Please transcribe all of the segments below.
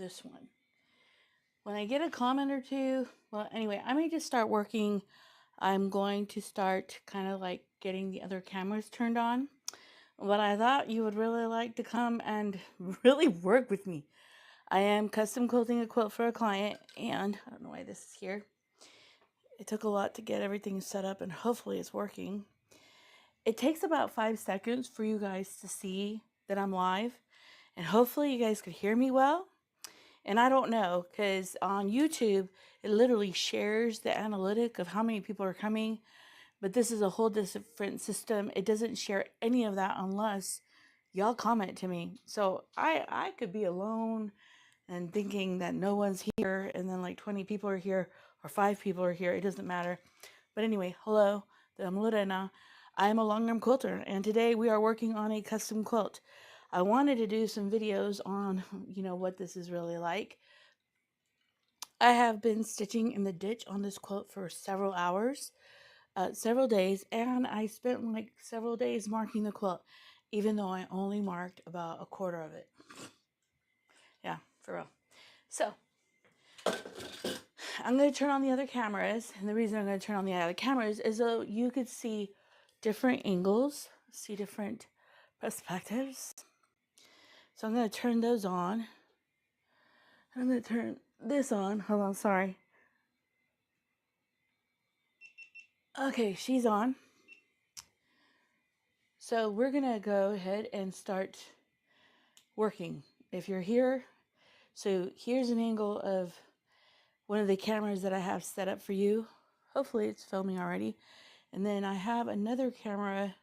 this one. When I get a comment or two, well, anyway, I may just start working. I'm going to start kind of like getting the other cameras turned on. But I thought you would really like to come and really work with me. I am custom quilting a quilt for a client, and I don't know why this is here. It took a lot to get everything set up, and hopefully it's working. It takes about 5 seconds for you guys to see that I'm live, and hopefully you guys could hear me well. And I don't know, because on YouTube, it literally shares the analytic of how many people are coming, but this is a whole different system. It doesn't share any of that unless y'all comment to me. So I could be alone and thinking that no one's here, and then like 20 people are here, or 5 people are here. It doesn't matter. But anyway, hello, I'm Lorena. I'm a long arm quilter, and today we are working on a custom quilt. I wanted to do some videos on, what this is really like. I have been stitching in the ditch on this quilt for several hours, several days, and I spent like several days marking the quilt, even though I only marked about a quarter of it. Yeah, for real. So I'm going to turn on the other cameras, and the reason I'm going to turn on the other cameras is so you could see different angles, see different perspectives. So I'm going to turn those on. I'm going to turn this on. Hold on, sorry. Okay, she's on. So we're going to go ahead and start working. If you're here, so here's an angle of one of the cameras that I have set up for you. Hopefully it's filming already. And then I have another camera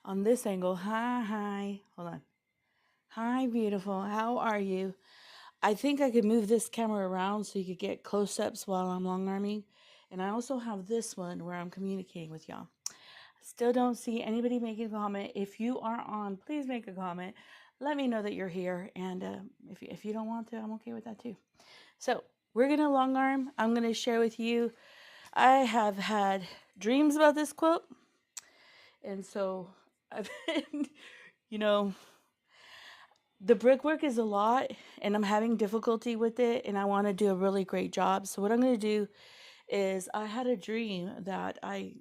on this angle. Hi. Hold on. Hi, beautiful. How are you? I think I could move this camera around so you could get close-ups while I'm long arming. And I also have this one where I'm communicating with y'all. Still don't see anybody making a comment. If you are on, please make a comment. Let me know that you're here. And if you don't want to, I'm okay with that too. So we're going to long arm. I'm going to share with you. I have had dreams about this quilt. And so I've been, the brickwork is a lot, and I'm having difficulty with it, and I want to do a really great job. So what I'm going to do is I had a dream that that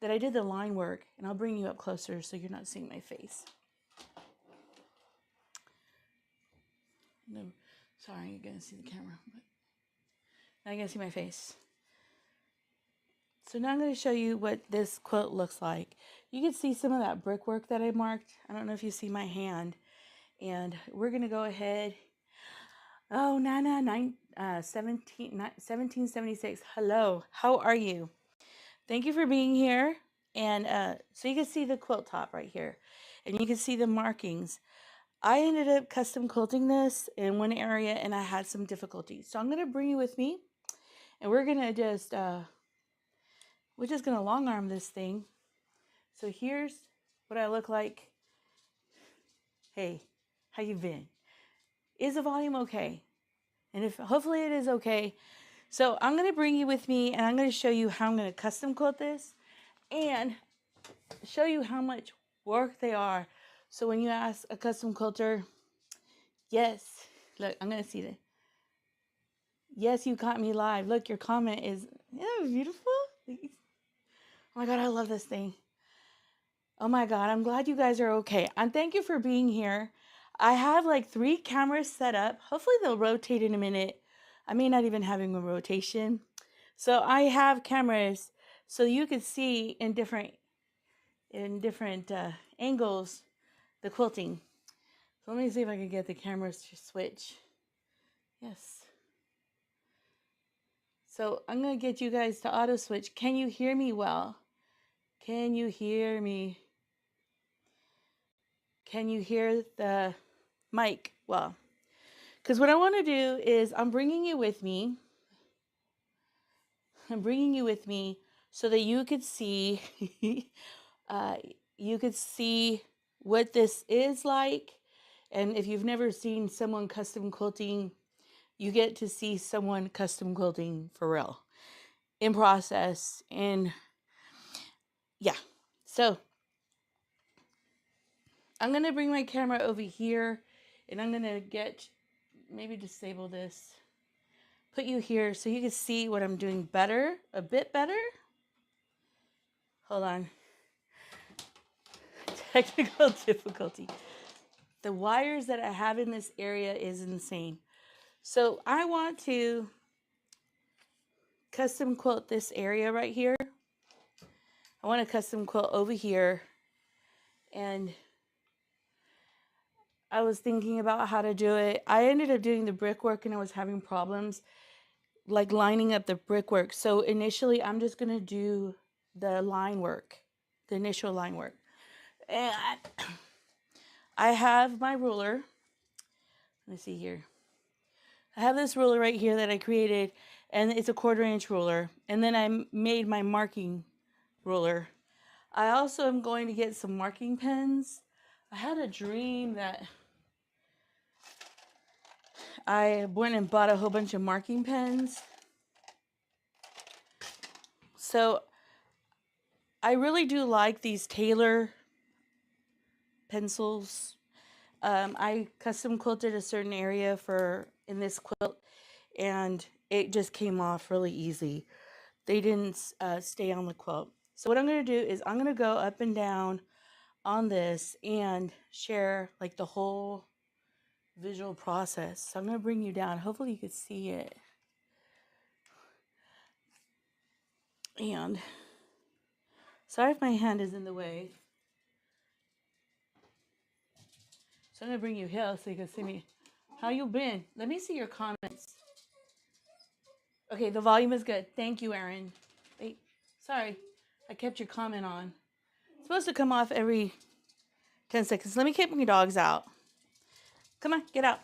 I did the line work, and I'll bring you up closer so you're not seeing my face. No, sorry, you're going to see the camera, but now you're going to see my face. So now I'm going to show you what this quilt looks like. You can see some of that brickwork that I marked. I don't know if you see my hand. And we're going to go ahead. Oh, 1776. Hello. How are you? Thank you for being here. And so you can see the quilt top right here. And you can see the markings. I ended up custom quilting this in one area, and I had some difficulties. So I'm going to bring you with me. And we're going to just... we're just going to long arm this thing. So here's what I look like. Hey, how you been? Is the volume okay? And if hopefully it is okay. So I'm going to bring you with me, and I'm going to show you how I'm going to custom quilt this and show you how much work they are. So when you ask a custom quilter, yes, look, I'm going to see that. Yes, you caught me live. Look, your comment is beautiful. Oh my God, I love this thing. Oh my God, I'm glad you guys are okay. And thank you for being here. I have like 3 cameras set up. Hopefully they'll rotate in a minute. I may not even having a rotation. So I have cameras so you can see in different angles the quilting. So let me see if I can get the cameras to switch. Yes. So I'm going to get you guys to auto switch. Can you hear me well? Can you hear me? Can you hear the mic well? Because what I want to do is I'm bringing you with me. I'm bringing you with me so that you could see, what this is like. And if you've never seen someone custom quilting, you get to see someone custom quilting for real, in process. And yeah, so I'm going to bring my camera over here. And I'm going to maybe disable this, put you here so you can see what I'm doing better, a bit better. Hold on. Technical difficulty. The wires that I have in this area is insane. So I want to custom quilt this area right here. I want to custom quilt over here. And I was thinking about how to do it. I ended up doing the brickwork and I was having problems like lining up the brickwork. So initially I'm just going to do the line work, the initial line work. And I have my ruler. Let me see here. I have this ruler right here that I created, and it's a 1/4 inch ruler. And then I made my marking ruler. I also am going to get some marking pens. I had a dream that I went and bought a whole bunch of marking pens. So I really do like these Taylor pencils. I custom quilted a certain area in this quilt, and it just came off really easy. They didn't stay on the quilt. So what I'm going to do is I'm going to go up and down on this and share like the whole visual process. So I'm going to bring you down. Hopefully you can see it. And sorry if my hand is in the way. So I'm going to bring you here so you can see me. How you been? Let me see your comments. Okay, the volume is good. Thank you, Erin. Wait, sorry. I kept your comment on. It's supposed to come off every 10 seconds. Let me kick my dogs out. Come on, get out.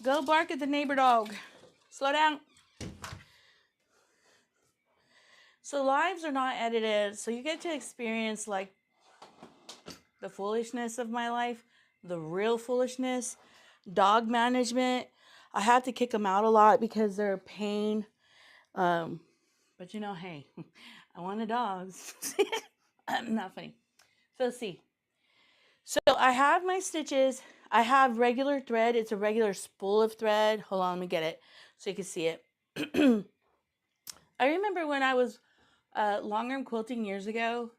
Go bark at the neighbor dog. Slow down. So lives are not edited, so you get to experience like the foolishness of my life, the real foolishness, dog management. I have to kick them out a lot because they're a pain. But you know, hey, I wanted dogs. Not funny. So let's see. So I have my stitches. I have regular thread. It's a regular spool of thread. Hold on, let me get it so you can see it. I remember when I was long arm quilting years ago,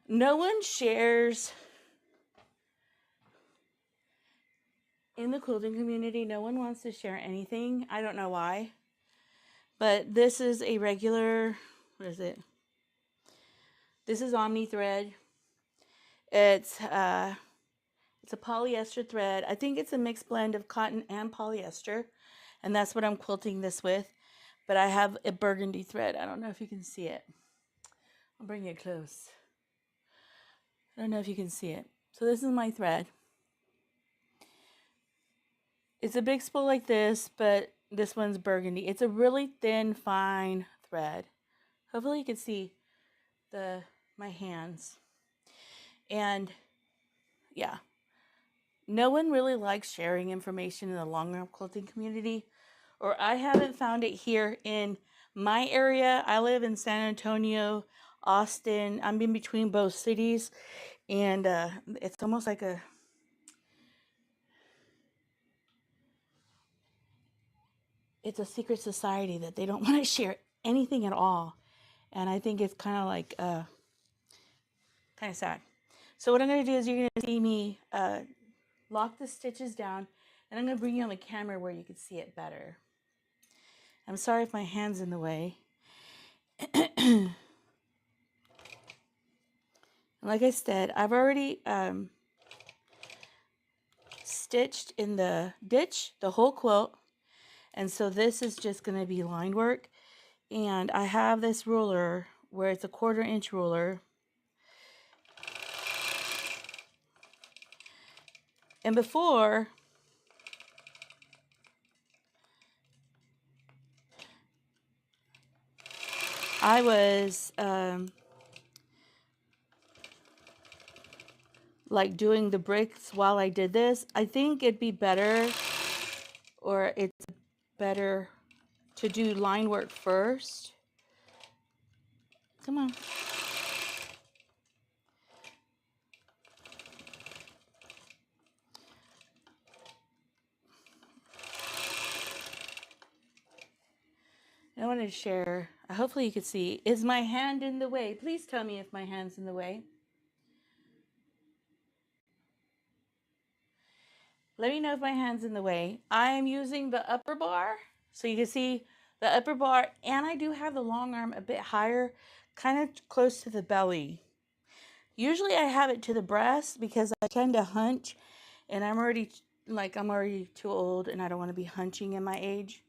no one shares in the quilting community. No one wants to share anything. I don't know why. But this is a regular, what is it? This is Omni thread. It's a polyester thread. I think it's a mixed blend of cotton and polyester. And that's what I'm quilting this with. But I have a burgundy thread. I don't know if you can see it. I'll bring it close. I don't know if you can see it. So this is my thread. It's a big spool like this, but this one's burgundy. It's a really thin, fine thread. Hopefully you can see my hands. And yeah, no one really likes sharing information in the long arm quilting community, or I haven't found it here in my area. I live in San Antonio, Austin. I'm in between both cities, and it's almost like it's a secret society that they don't want to share anything at all. And I think it's kind of like kind of sad. So what I'm going to do is you're going to see me lock the stitches down, and I'm going to bring you on the camera where you can see it better. I'm sorry if my hand's in the way. Like I said, I've already stitched in the ditch, the whole quilt. And so this is just going to be line work. And I have this ruler where it's a 1/4 inch ruler. And before, I was like doing the bricks while I did this. I think it'd be better, or it's better to do line work first. Come on. want to share, hopefully you could see, is my hand in the way? Please tell me if my hand's in the way. Let me know if my hand's in the way. I am using the upper bar, so you can see the upper bar, and I do have the long arm a bit higher, kind of close to the belly. Usually I have it to the breast because I tend to hunch, and I'm already too old, and I don't want to be hunching in my age.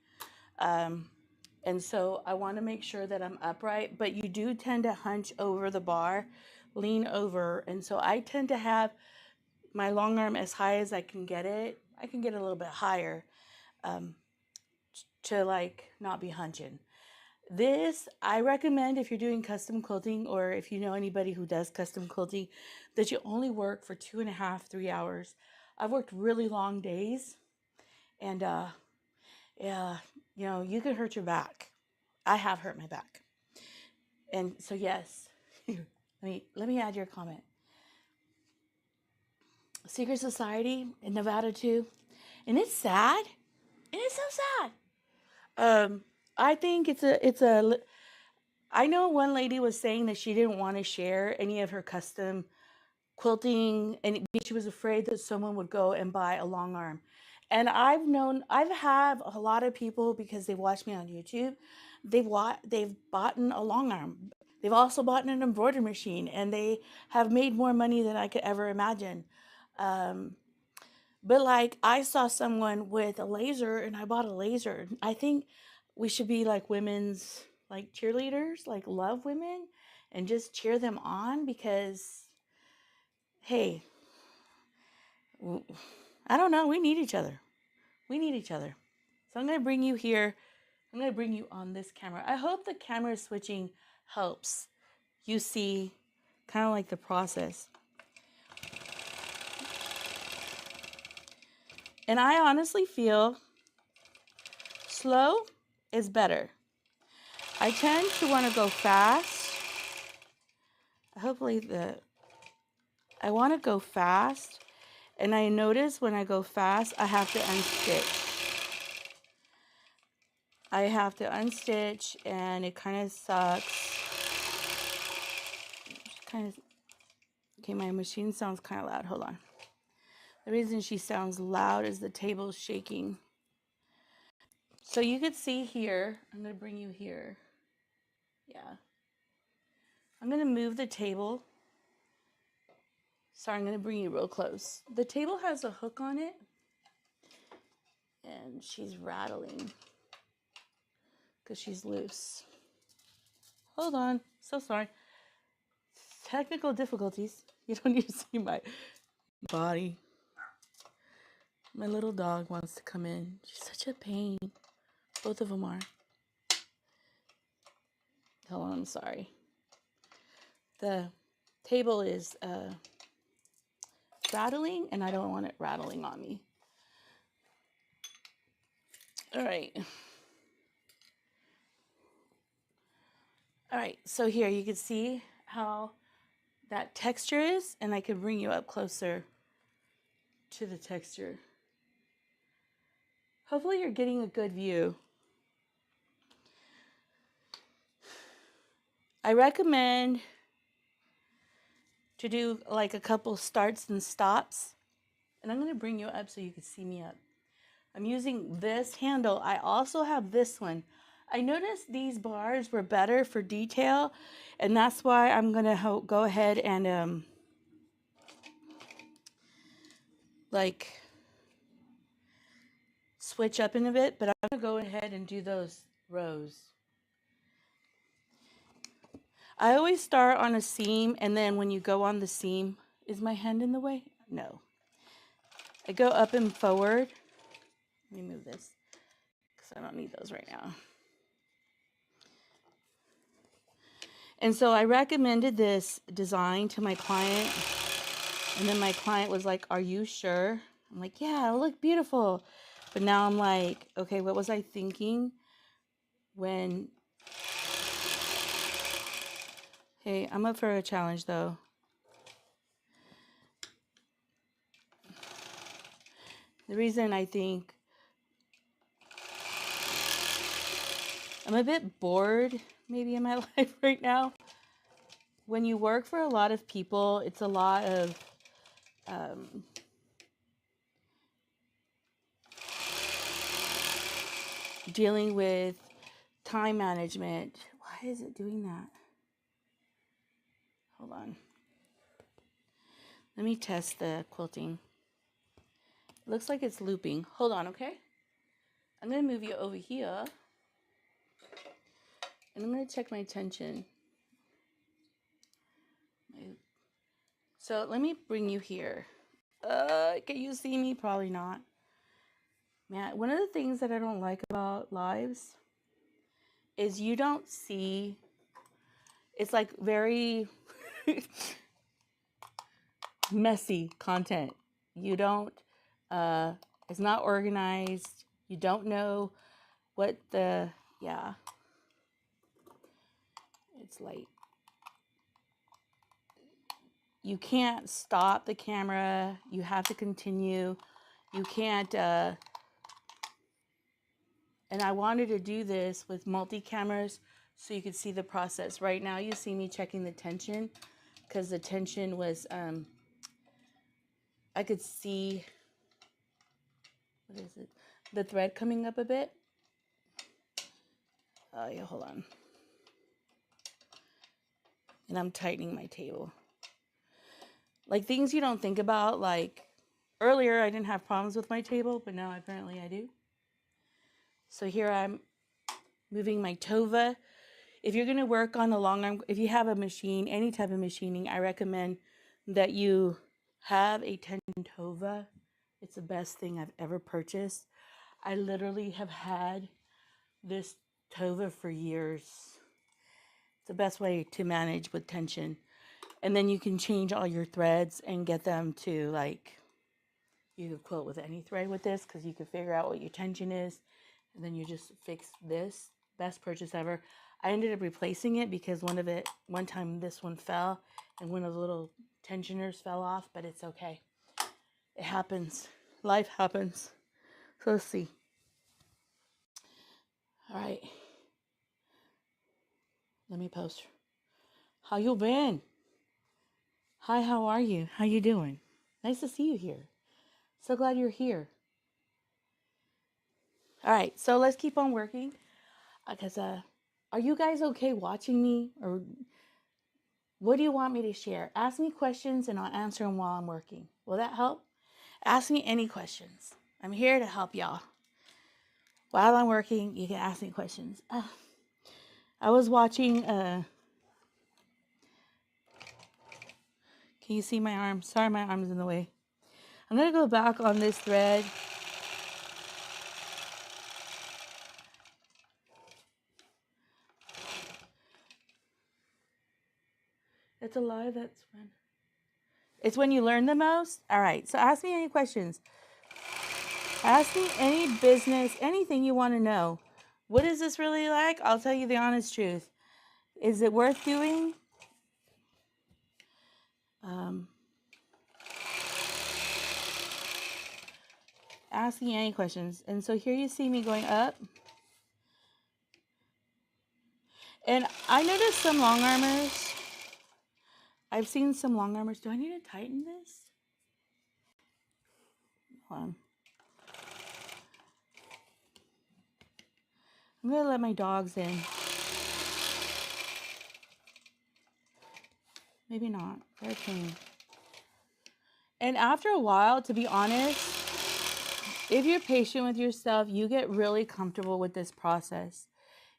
And so I want to make sure that I'm upright, but you do tend to hunch over the bar, lean over. And so I tend to have my long arm as high as I can get it. I can get a little bit higher to like not be hunching. This, I recommend if you're doing custom quilting, or if you know anybody who does custom quilting, that you only work for 2.5, 3 hours. I've worked really long days, and yeah, you know, you can hurt your back. I have hurt my back. And so yes, let me add your comment. Secret Society in Nevada too. And it's sad. And it's so sad. I think I know one lady was saying that she didn't want to share any of her custom quilting, and she was afraid that someone would go and buy a long arm. And I've had a lot of people, because they watch me on YouTube, they've bought a long arm. They've also bought an embroidery machine, and they have made more money than I could ever imagine. But like, I saw someone with a laser, and I bought a laser. I think we should be like women's like cheerleaders, like love women and just cheer them on, because hey, I don't know, we need each other. We need each other. So I'm going to bring you here. I'm going to bring you on this camera. I hope the camera switching helps you see kind of like the process. And I honestly feel slow is better. I tend to want to go fast. I want to go fast. And I notice when I go fast, I have to unstitch. And it kind of sucks. Okay, my machine sounds kind of loud. Hold on. The reason she sounds loud is the table's shaking. So you could see here, I'm going to bring you here. Yeah. I'm going to move the table. Sorry, I'm going to bring you real close. The table has a hook on it, and she's rattling because she's loose. Hold on. So sorry. Technical difficulties. You don't need to see my body. My little dog wants to come in. She's such a pain. Both of them are. Hold on, I'm sorry. The table is rattling, and I don't want it rattling on me. All right. All right, so here you can see how that texture is, and I can bring you up closer to the texture. Hopefully you're getting a good view. I recommend to do like a couple starts and stops. And I'm going to bring you up so you can see me up. I'm using this handle. I also have this one. I noticed these bars were better for detail, and that's why I'm going to go ahead and like switch up in a bit, but I'm going to go ahead and do those rows. I always start on a seam, and then when you go on the seam, is my hand in the way? No. I go up and forward. Let me move this because I don't need those right now. And so I recommended this design to my client, and then my client was like, "Are you sure?" I'm like, "Yeah, it'll look beautiful." But now I'm like, okay, what was I thinking when... Hey, I'm up for a challenge though. The reason I think I'm a bit bored maybe in my life right now. When you work for a lot of people, it's a lot of dealing with time management. Why is it doing that? Hold on. Let me test the quilting. It looks like it's looping. Hold on, okay? I'm going to move you over here. And I'm going to check my tension. So let me bring you here. Can you see me? Probably not. Man, one of the things that I don't like about lives is you don't see, it's like very messy content. You don't, it's not organized. You don't know what the, yeah, it's like, you can't stop the camera. You have to continue. You can't, and I wanted to do this with multi-cameras so you could see the process. Right now you see me checking the tension because the tension was, I could see, what is it? The thread coming up a bit. Oh yeah, hold on. And I'm tightening my table. Like things you don't think about, like earlier I didn't have problems with my table, but now apparently I do. So here I'm moving my Tova. If you're going to work on a long arm, if you have a machine, any type of machining, I recommend that you have a tension Tova. It's the best thing I've ever purchased. I literally have had this Tova for years. It's the best way to manage with tension. And then you can change all your threads and get them to like, you could quilt with any thread with this because you can figure out what your tension is. And then you just fix this. Best purchase ever. I ended up replacing it because one time this one fell and one of the little tensioners fell off, but it's okay. It happens. Life happens. So let's see. All right. Let me post. How you been? Hi, how are you? How you doing? Nice to see you here. So glad you're here. All right, so let's keep on working. Because are you guys okay watching me? Or what do you want me to share? Ask me questions and I'll answer them while I'm working. Will that help? Ask me any questions. I'm here to help y'all. While I'm working, you can ask me questions. I was watching, can you see my arm? Sorry, my arm's in the way. I'm going to go back on this thread. It's a lie, that's when. It's when you learn the most? All right, so ask me any questions. Ask me any business, anything you want to know. What is this really like? I'll tell you the honest truth. Is it worth doing? Ask me any questions. And so here you see me going up. And I noticed some long armors. I've seen some long armors. Do I need to tighten this? Hold on. I'm going to let my dogs in. Maybe not. They're tame. And after a while, to be honest, if you're patient with yourself, you get really comfortable with this process.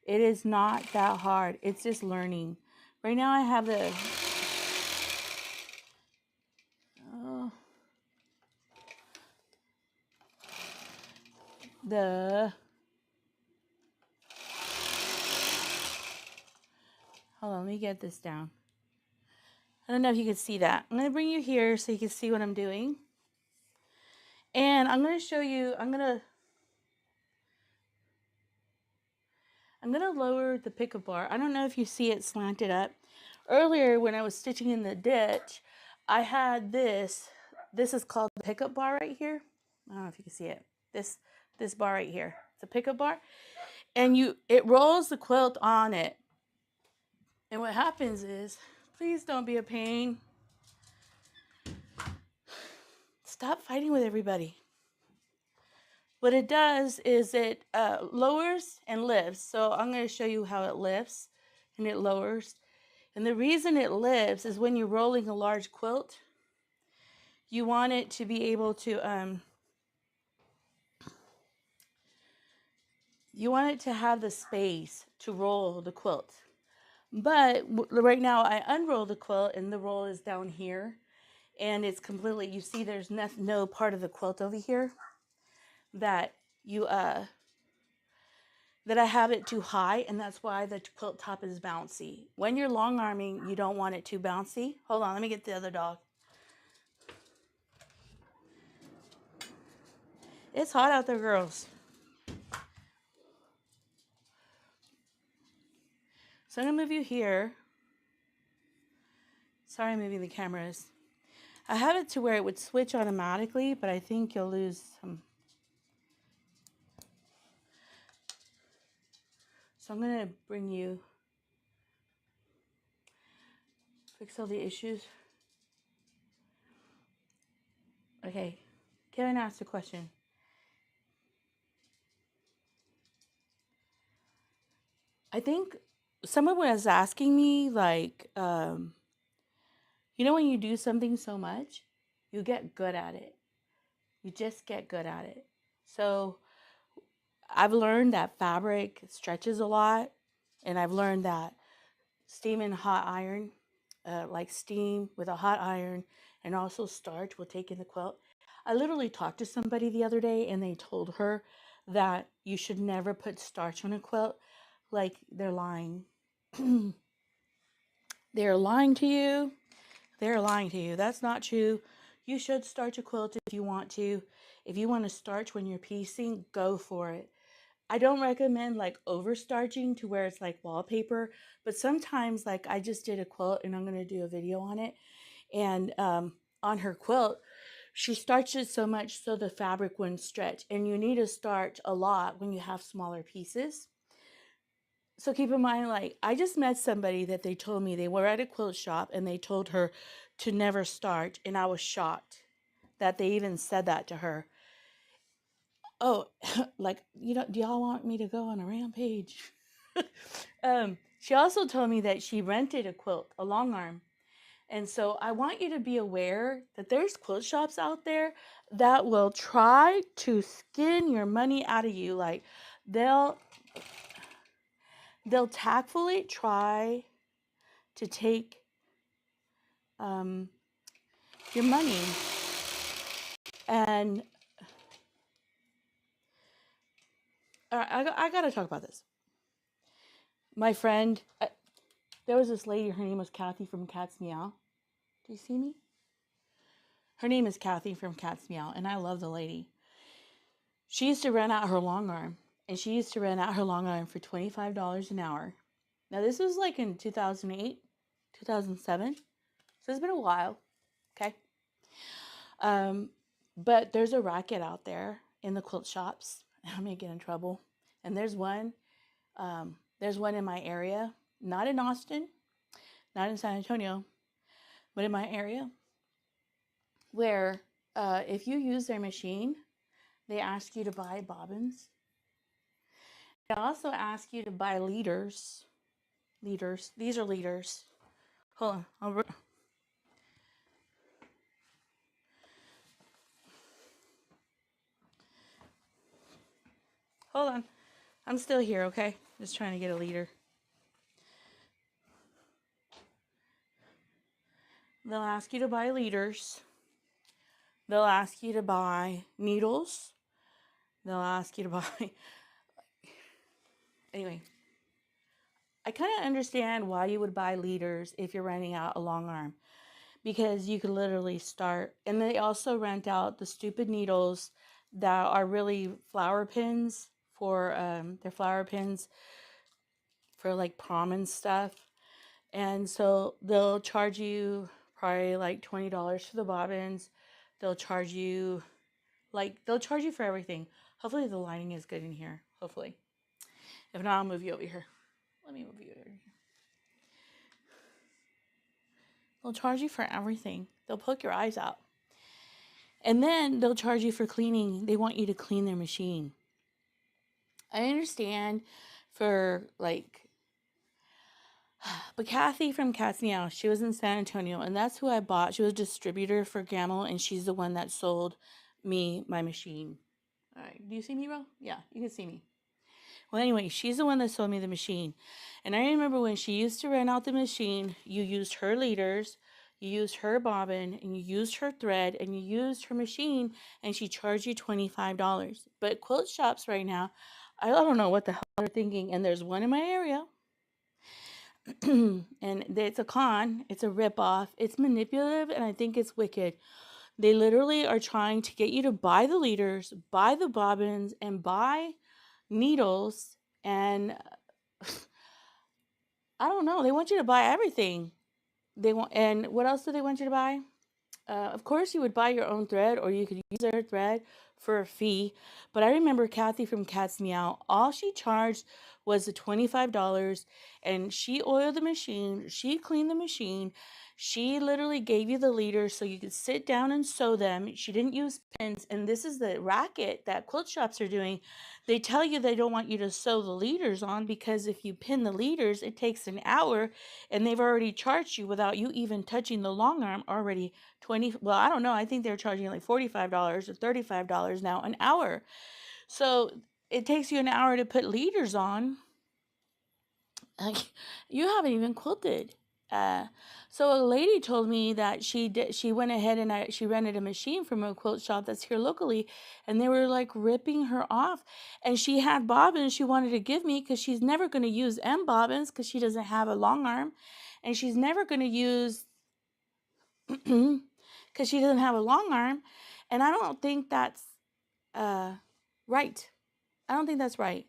It is not that hard. It's just learning. Right now I have hold on, let me get this down. I don't know if you can see that. I'm going to bring you here so you can see what I'm doing. And I'm going to show you, I'm going to lower the pickup bar. I don't know if you see it slanted up. Earlier when I was stitching in the ditch, I had this. This is called the pickup bar right here. I don't know if you can see it. This bar right here. It's a pickup bar. and it rolls the quilt on it. And what happens is, please don't be a pain. Stop fighting with everybody. What it does is it lowers and lifts. So I'm going to show you how it lifts and it lowers. And the reason it lifts is when you're rolling a large quilt, you want it to be able to, you want it to have the space to roll the quilt. But right now I unroll the quilt and the roll is down here. And it's completely, you see there's no part of the quilt over here that that I have it too high, and that's why the quilt top is bouncy. When you're long arming, you don't want it too bouncy. Hold on, let me get the other dog. It's hot out there, girls. So I'm gonna move you here. Sorry, I'm moving the cameras. I have it to where it would switch automatically, but I think you'll lose some. So I'm gonna bring you, fix all the issues. Okay, Kevin asked a question. I think someone was asking me, like, you know, when you do something so much, you get good at it. You just get good at it. So I've learned that fabric stretches a lot, and I've learned that steam and hot iron, like steam with a hot iron and also starch will take in the quilt. I literally talked to somebody the other day and they told her that you should never put starch on a quilt. Like, they're lying. They're lying to you. They're lying to you. That's not true. You should starch a quilt if you want to. If you want to starch when you're piecing, go for it. I don't recommend like over starching to where it's like wallpaper, but sometimes, like, I just did a quilt and I'm going to do a video on it. And on her quilt, she starched it so much so the fabric wouldn't stretch. And you need to starch a lot when you have smaller pieces. So keep in mind, like, I just met somebody that they told me they were at a quilt shop and they told her to never starch. And I was shocked that they even said that to her. Oh, like, you know, do y'all want me to go on a rampage? She also told me that she rented a quilt, a long arm. And so I want you to be aware that there's quilt shops out there that will try to skin your money out of you. Like, they'll tactfully try to take your money. And I got to talk about this. My friend, there was this lady, her name was Kathy from Cat's Meow. Do you see me? Her name is Kathy from Cat's Meow, and I love the lady. She used to rent out her long arm, and she used to rent out her long arm for $25 an hour. Now, this was like in 2008, 2007, so it's been a while, okay? But there's a racket out there in the quilt shops. I'm gonna get in trouble. And there's one in my area, not in Austin, not in San Antonio, but in my area, where if you use their machine, they ask you to buy bobbins. They also ask you to buy leaders. These are leaders. Hold on. Hold on. I'm still here, okay? Just trying to get a leader. They'll ask you to buy leaders. They'll ask you to buy needles. They'll ask you to buy... Anyway, I kind of understand why you would buy leaders if you're renting out a long arm. Because you could literally start... And they also rent out the stupid needles that are really flower pins for... they're flower pins for like prom and stuff. And so they'll charge you probably like $20 for the bobbins. They'll charge you for everything. Hopefully the lighting is good in here. Hopefully. If not, I'll move you over here. Let me move you over here. They'll charge you for everything. They'll poke your eyes out. And then they'll charge you for cleaning. They want you to clean their machine. I understand for like, but Kathy from Cat's Meow, she was in San Antonio, and that's who I bought. She was a distributor for Gamel, and she's the one that sold me my machine. All right, do you see me, bro? Yeah, you can see me. Well, anyway, she's the one that sold me the machine. And I remember when she used to rent out the machine, you used her leaders, you used her bobbin, and you used her thread, and you used her machine, and she charged you $25. But quilt shops right now, I don't know what the hell they're thinking. And there's one in my area. And it's a con, it's a ripoff, it's manipulative, and I think it's wicked. They literally are trying to get you to buy the leaders, buy the bobbins, and buy needles, and I don't know, they want you to buy everything. And what else do they want you to buy? Of course, you would buy your own thread, or you could use their thread for a fee. But I remember Kathy from Cat's Meow, all she charged was the $25, and she oiled the machine, she cleaned the machine, she literally gave you the leaders so you could sit down and sew them. She didn't use pins, and this is the racket that quilt shops are doing. They tell you they don't want you to sew the leaders on because if you pin the leaders, it takes an hour, and they've already charged you without you even touching the long arm already 20, well, I don't know, I think they're charging like $45 or $35 now an hour. So it takes you an hour to put leaders on. You haven't even quilted. So a lady told me that she went ahead and she rented a machine from a quilt shop that's here locally, and they were like ripping her off. And she had bobbins she wanted to give me because she's never going to use M bobbins because she doesn't have a long arm, and she's never going to use because she doesn't have a long arm, and I don't think that's right. I don't think that's right.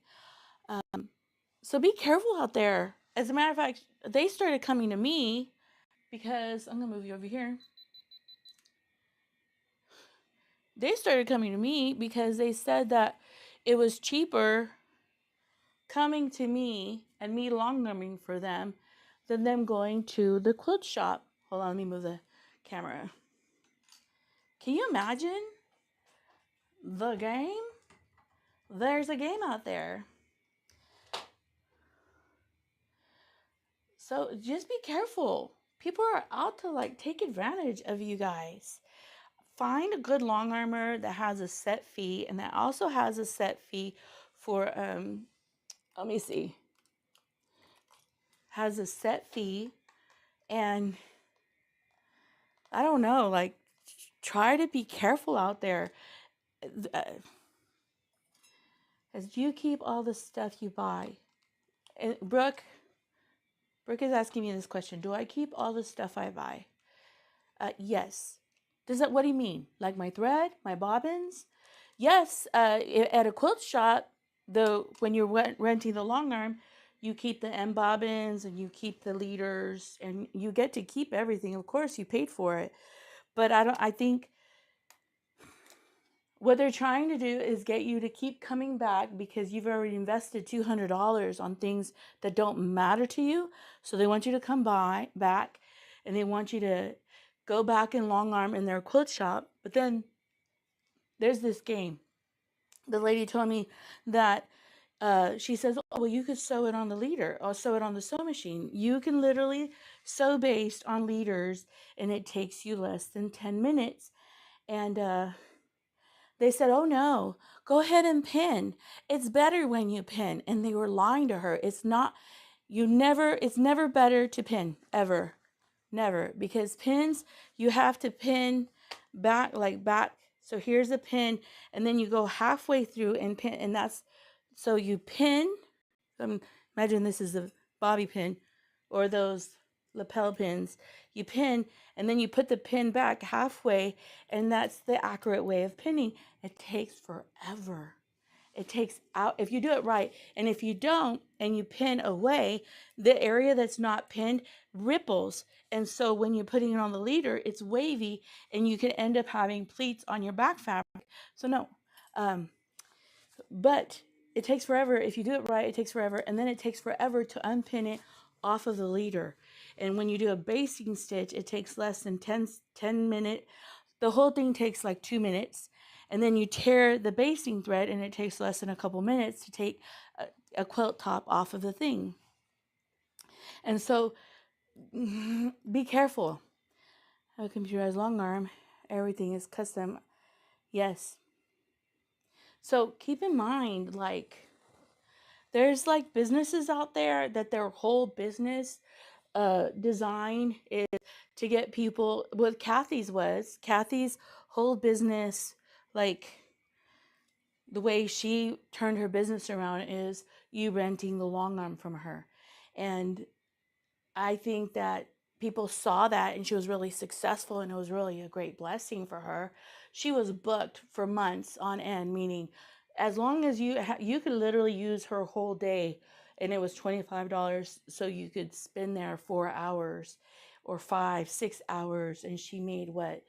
So be careful out there. As a matter of fact, they started coming to me because I'm gonna move you over here. They started coming to me because they said that it was cheaper coming to me and me long arming for them than them going to the quilt shop. Hold on, let me move the camera. Can you imagine the game? There's a game out there. So just be careful. People are out to like take advantage of you guys. Find a good long armor that has a set fee and that also has a set fee for let me see. Has a set fee, and I don't know, like try to be careful out there. As you keep all the stuff you buy. And Brooke is asking me this question. Do I keep all the stuff I buy? Yes. What do you mean? Like my thread, my bobbins? Yes. At a quilt shop, when you're renting the long arm, you keep the M bobbins and you keep the leaders and you get to keep everything. Of course, you paid for it. But I think what they're trying to do is get you to keep coming back because you've already invested $200 on things that don't matter to you. So they want you to come back, and they want you to go back and long arm in their quilt shop. But then there's this game. The lady told me that she says, oh, well, you could sew it on the leader or sew it on the sewing machine. You can literally sew based on leaders, and it takes you less than 10 minutes. And they said, oh no, go ahead and pin. It's better when you pin. And they were lying to her. It's never better to pin, ever. Never. Because pins, you have to pin back. So here's a pin, and then you go halfway through and pin, and so you pin. Imagine this is a bobby pin or those lapel pins. You pin, and then you put the pin back halfway, and that's the accurate way of pinning. It takes forever. It takes out if you do it right. And if you don't and you pin away, the area that's not pinned ripples. And so when you're putting it on the leader, it's wavy, and you can end up having pleats on your back fabric. So no. But it takes forever. If you do it right, it takes forever. And then it takes forever to unpin it off of the leader. And when you do a basting stitch, it takes less than 10 minutes. The whole thing takes like 2 minutes. And then you tear the basting thread and it takes less than a couple minutes to take a quilt top off of the thing. And so be careful. A computerized long arm. Everything is custom. Yes. So keep in mind, like, there's like businesses out there that their whole business design is to get people. What Kathy's whole business, like the way she turned her business around is you renting the long arm from her. And I think that people saw that and she was really successful and it was really a great blessing for her. She was booked for months on end, meaning as long as you could literally use her whole day, and it was $25, so you could spend there 4 hours or 5, 6 hours, and she made what,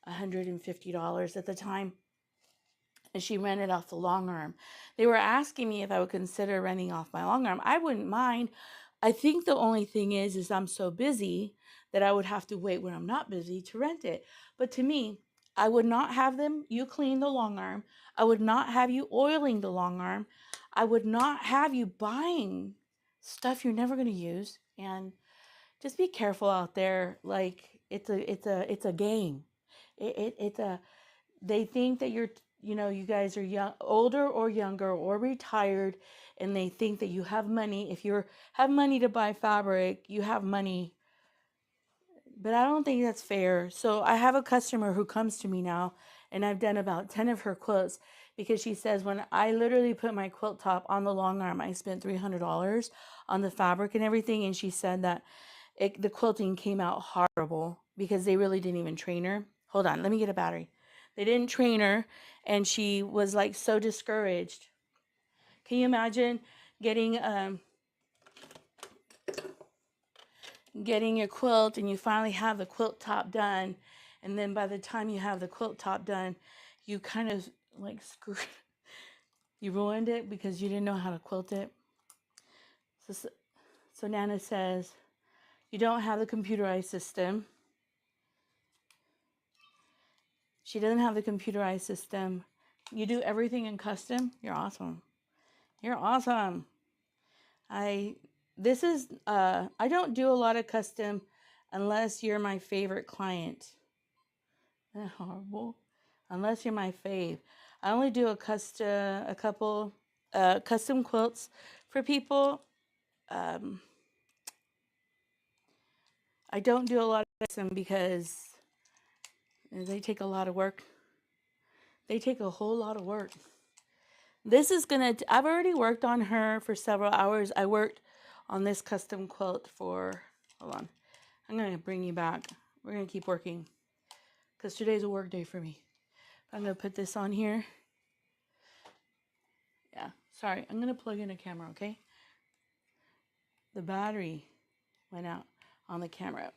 $150 at the time. And she rented off the long arm. They were asking me if I would consider renting off my long arm. I wouldn't mind. I think the only thing is I'm so busy that I would have to wait when I'm not busy to rent it. But to me, I would not have you clean the long arm. I would not have you oiling the long arm. I would not have you buying stuff you're never going to use. And just be careful out there. Like, it's a game. It's a They think that you guys are young, older or younger or retired, and they think that you have money. If you have money to buy fabric, you have money. But I don't think that's fair. So I have a customer who comes to me now, and I've done about 10 of her quilts because she says, when I literally put my quilt top on the long arm, I spent $300 on the fabric and everything. And she said that the quilting came out horrible because they really didn't even train her. Hold on, let me get a battery. They didn't train her, and she was like so discouraged. Can you imagine getting your quilt and you finally have the quilt top done, and then by the time you have the quilt top done, you kind of like you ruined it because you didn't know how to quilt it. So Nana says, you don't have the computerized system. She doesn't have the computerized system. You do everything in custom. You're awesome. You're awesome. I don't do a lot of custom unless you're my favorite client. That's horrible. Unless you're my fave. I only do a couple custom quilts for people. I don't do a lot of custom because they take a lot of work. They take a whole lot of work. I've already worked on her for several hours. I worked on this custom quilt for, hold on. I'm going to bring you back. We're going to keep working because today's a work day for me. I'm going to put this on here. Yeah, sorry. I'm going to plug in a camera, okay? The battery went out on the camera.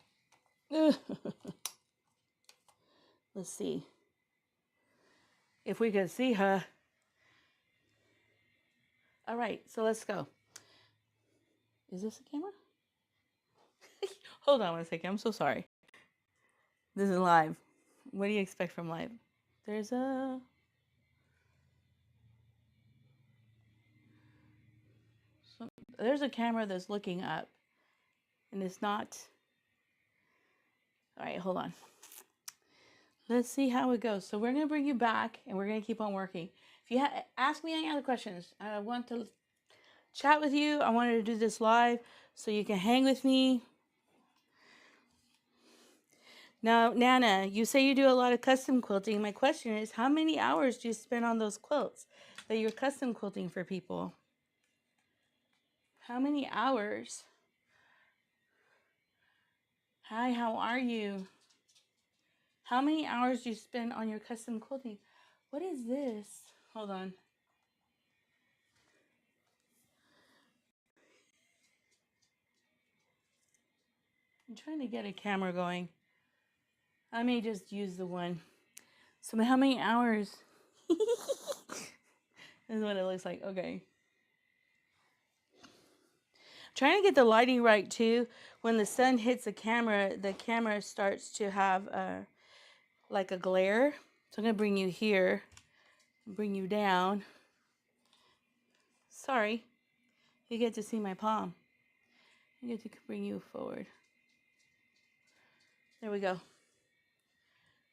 Let's see if we can see her. All right, so let's go. Is this a camera? Hold on one second. I'm so sorry. This is live. What do you expect from live? There's a camera that's looking up, and it's not. All right, hold on. Let's see how it goes. So we're going to bring you back, and we're going to keep on working. If you ask me any other questions, I want to chat with you. I wanted to do this live so you can hang with me. Now, Nana, you say you do a lot of custom quilting. My question is, how many hours do you spend on those quilts that you're custom quilting for people? How many hours? Hi, how are you? How many hours do you spend on your custom quilting? What is this? Hold on. I'm trying to get a camera going. I may just use the one. So how many hours? This is what it looks like. Okay. Trying to get the lighting right too. When the sun hits the camera starts to have like a glare. So I'm going to bring you here, bring you down. Sorry, you get to see my palm. I get to bring you forward. There we go.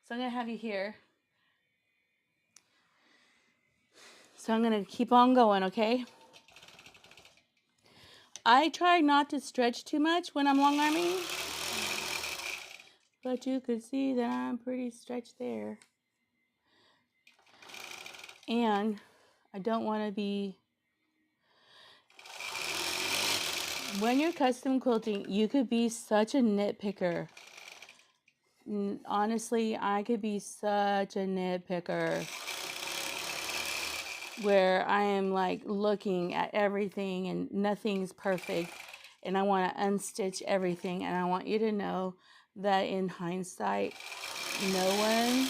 So I'm going to have you here. So I'm going to keep on going, okay? I try not to stretch too much when I'm long arming, but you could see that I'm pretty stretched there. And I don't want to be, when you're custom quilting, you could be such a nitpicker. Honestly, I could be such a nitpicker where I am like looking at everything and nothing's perfect and I want to unstitch everything, and I want you to know that in hindsight, no one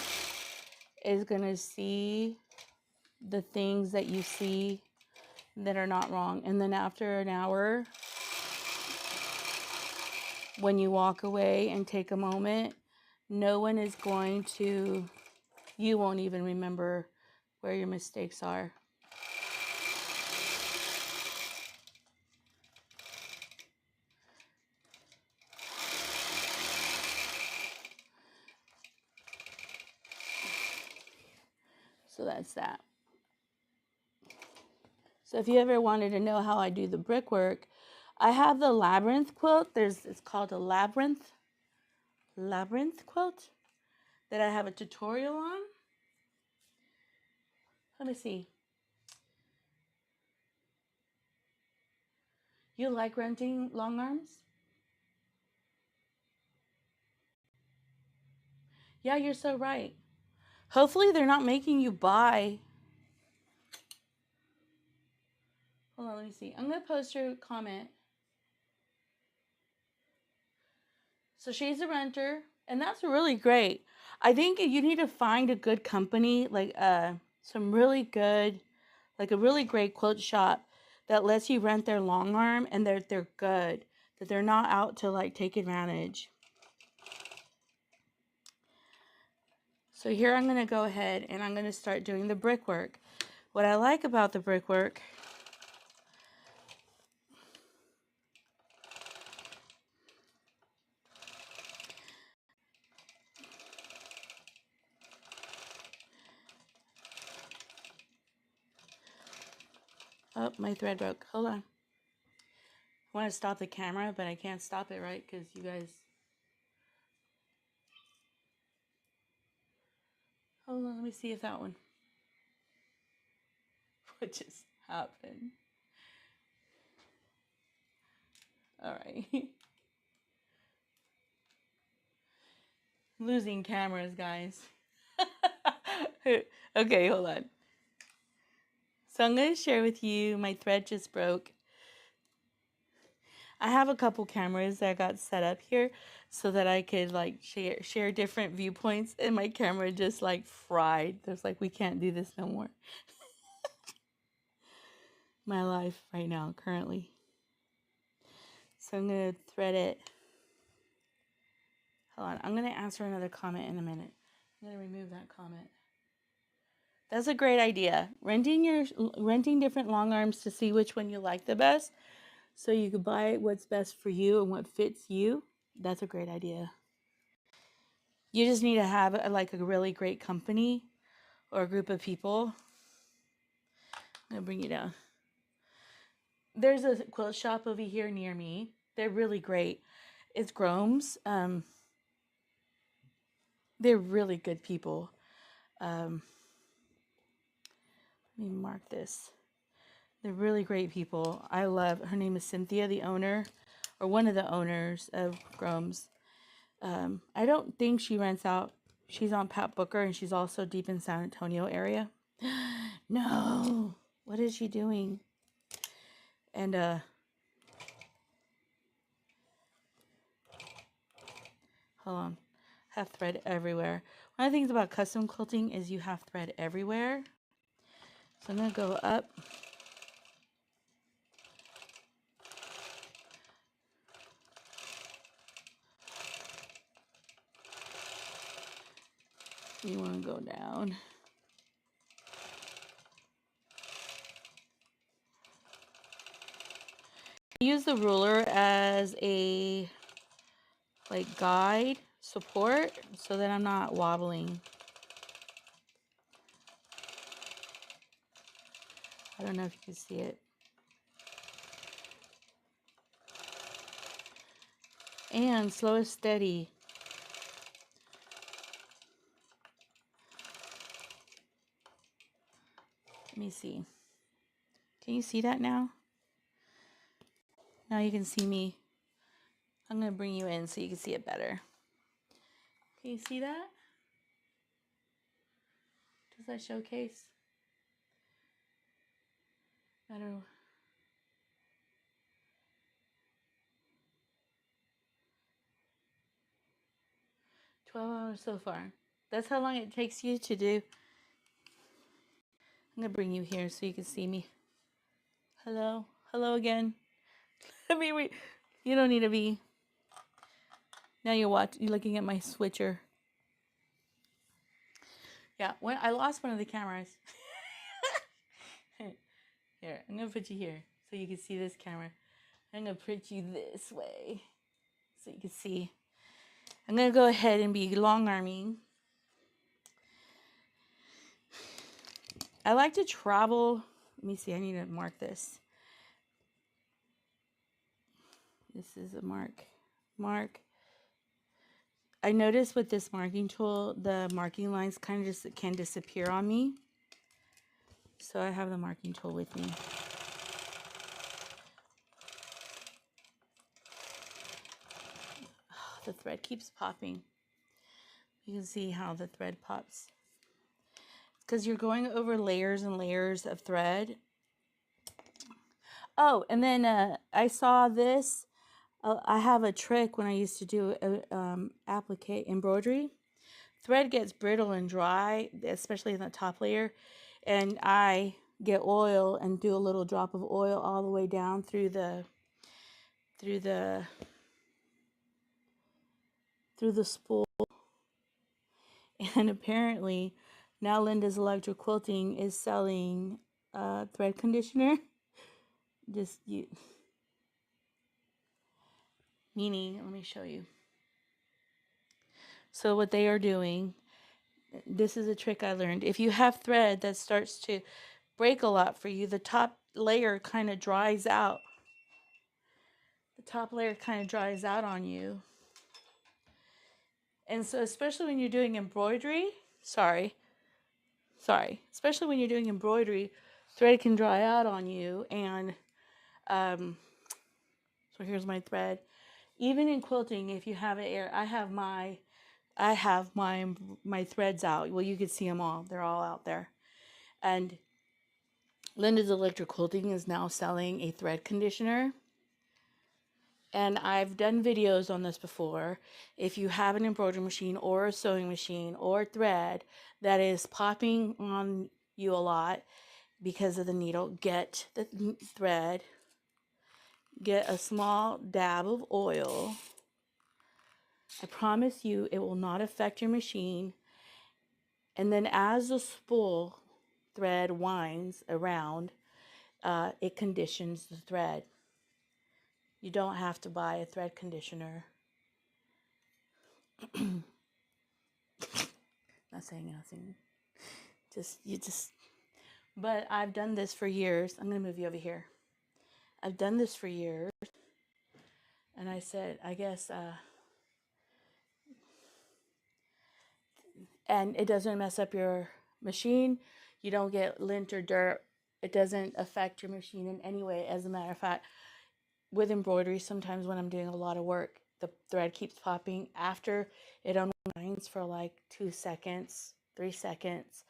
is going to see the things that you see that are not wrong. And then after an hour, when you walk away and take a moment, no one is going to, you won't even remember where your mistakes are. So that's that. So if you ever wanted to know how I do the brickwork, I have the labyrinth quilt. It's called a labyrinth quilt that I have a tutorial on. Let me see. You like renting long arms? Yeah, you're so right. Hopefully they're not making you buy. Hold on, let me see. I'm going to post your comment. So she's a renter, and that's really great. I think you need to find a good company, like some really good, like a really great quilt shop that lets you rent their long arm, and they're good, that they're not out to like take advantage. So here I'm going to go ahead and I'm going to start doing the brickwork. What I like about the brickwork, oh, my thread broke. Hold on. I want to stop the camera, but I can't stop it, right? Because you guys... Hold on, let me see if that one... What just happened? Alright. Losing cameras, guys. Okay, hold on. So I'm going to share with you, my thread just broke. I have a couple cameras that got set up here so that I could like share different viewpoints, and my camera just like fried. There's like, we can't do this no more. My life right now, currently. So I'm going to thread it. Hold on, I'm going to answer another comment in a minute. I'm going to remove that comment. That's a great idea. Renting different long arms to see which one you like the best, so you can buy what's best for you and what fits you. That's a great idea. You just need to have like a really great company or a group of people. I'm gonna bring you down. There's a quilt shop over here near me. They're really great. It's Groms. They're really good people. Let me mark this. They're really great people. I love, her name is Cynthia, the owner, or one of the owners of Groms. I don't think she rents out. She's on Pat Booker, and she's also deep in San Antonio area. No, what is she doing? And hold on, have thread everywhere. One of the things about custom quilting is you have thread everywhere. So I'm gonna go up. You want to go down. Use the ruler as a like guide support so that I'm not wobbling. I don't know if you can see it. And slow and steady. Let me see. Can you see that now? Now you can see me. I'm going to bring you in so you can see it better. Can you see that? Does that showcase? I don't know. 12 hours so far. That's how long it takes you to do. I'm going to bring you here so you can see me. Hello. Hello again. I mean, wait. You don't need to be. Now you're looking at my switcher. Yeah, when I lost one of the cameras. Here, I'm going to put you here so you can see this camera. I'm going to put you this way so you can see. I'm going to go ahead and be long arming. I like to travel. Let me see, I need to mark this. This is a mark. I noticed with this marking tool, the marking lines kind of just can disappear on me. So I have the marking tool with me. Oh, the thread keeps popping. You can see how the thread pops. Because you're going over layers and layers of thread. Oh, and then I saw this. I have a trick when I used to do applique embroidery. Thread gets brittle and dry, especially in the top layer, and I get oil and do a little drop of oil all the way down through the spool. And apparently now Linda's Electric Quilting is selling thread conditioner. Meaning, let me show you. So what they are doing, this is a trick I learned. If you have thread that starts to break a lot for you, the top layer kind of dries out. The top layer kind of dries out on you. And so especially when you're doing embroidery, especially when you're doing embroidery, thread can dry out on you. And so here's my thread. Even in quilting, if you have it, I have my threads out. Well, you can see them all. They're all out there. And Linda's Electric Quilting is now selling a thread conditioner. And I've done videos on this before. If you have an embroidery machine or a sewing machine or thread that is popping on you a lot because of the needle, get the thread, get a small dab of oil. I promise you it will not affect your machine. And then as the spool thread winds around, it conditions the thread. You don't have to buy a thread conditioner. Not saying nothing. But I've done this for years. I'm going to move you over here. I've done this for years. And I said, I guess, and it doesn't mess up your machine. You don't get lint or dirt. It doesn't affect your machine in any way. As a matter of fact, with embroidery, sometimes when I'm doing a lot of work, the thread keeps popping. After it unwinds for like 2 seconds, 3 seconds,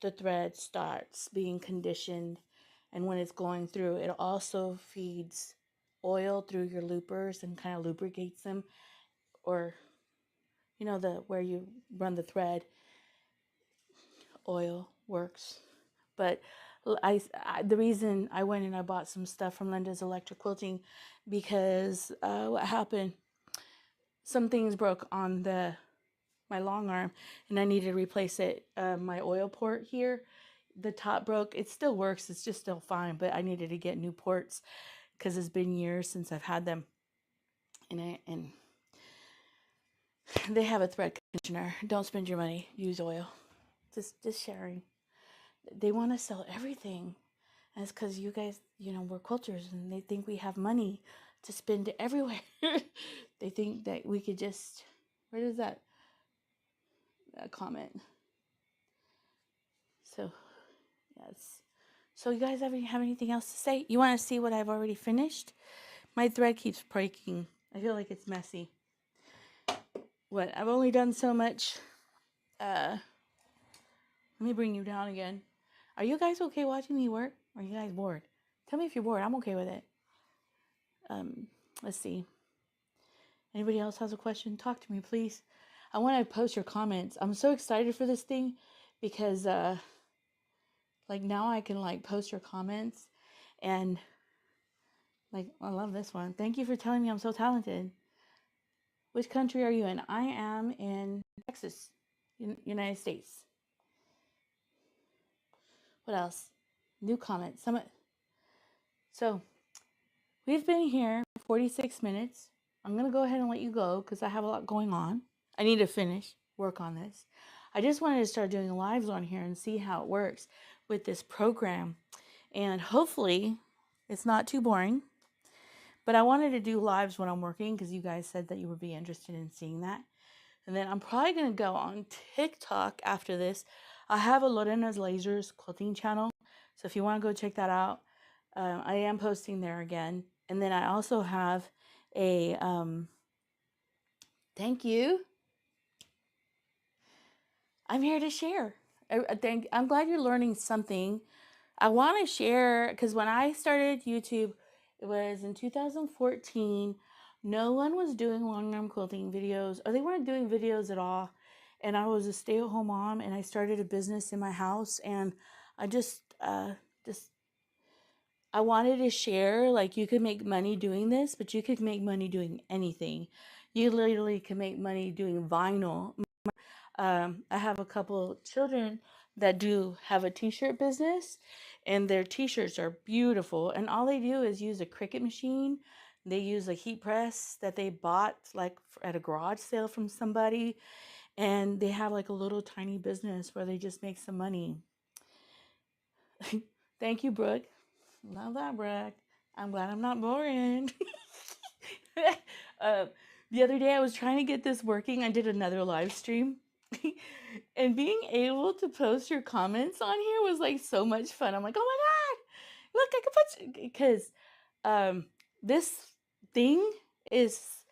the thread starts being conditioned. And when it's going through, it also feeds oil through your loopers and kind of lubricates them. Or, you know, where you run the thread, oil works. But the reason I went and I bought some stuff from Linda's Electric Quilting, because what happened, some things broke on the my long arm, and I needed to replace it. My oil port here, the top broke. It still works. It's just still fine, but I needed to get new ports because it's been years since I've had them. And they have a thread conditioner. Don't spend your money. Use oil. Just sharing. They want to sell everything. And it's because you guys, we're quilters, and they think we have money to spend everywhere. They think that we could just, where does that comment? So, yes. So you guys have anything else to say? You want to see what I've already finished? My thread keeps breaking. I feel like it's messy. What? I've only done so much. Let me bring you down again. Are you guys okay watching me work? Or are you guys bored? Tell me if you're bored. I'm okay with it. Let's see. Anybody else has a question? Talk to me, please. I want to post your comments. I'm so excited for this thing because, like, now I can, like, post your comments. And, like, I love this one. Thank you for telling me I'm so talented. Which country are you in? I am in Texas, United States. What else? New comments. So, we've been here 46 minutes. I'm going to go ahead and let you go because I have a lot going on. I need to work on this. I just wanted to start doing lives on here and see how it works with this program. And hopefully it's not too boring. But I wanted to do lives when I'm working because you guys said that you would be interested in seeing that. And then I'm probably going to go on TikTok after this. I have a Lorena's Lasers quilting channel. So if you want to go check that out, I am posting there again. And then I also have a, thank you. I'm here to share. I'm glad you're learning something. I want to share because when I started YouTube, it was in 2014. No one was doing long arm quilting videos, or they weren't doing videos at all. And I was a stay-at-home mom, and I started a business in my house. And I I wanted to share, like, you could make money doing this, but you could make money doing anything. You literally can make money doing vinyl. I have a couple children that do have a t-shirt business, and their t-shirts are beautiful. And all they do is use a Cricut machine. They use a heat press that they bought like at a garage sale from somebody. And they have like a little tiny business where they just make some money. Thank you, Brooke. Love that, Brooke. I'm glad I'm not boring. The other day I was trying to get this working. I did another live stream. And being able to post your comments on here was like so much fun. I'm like, oh my God, look, I can put, because this thing is,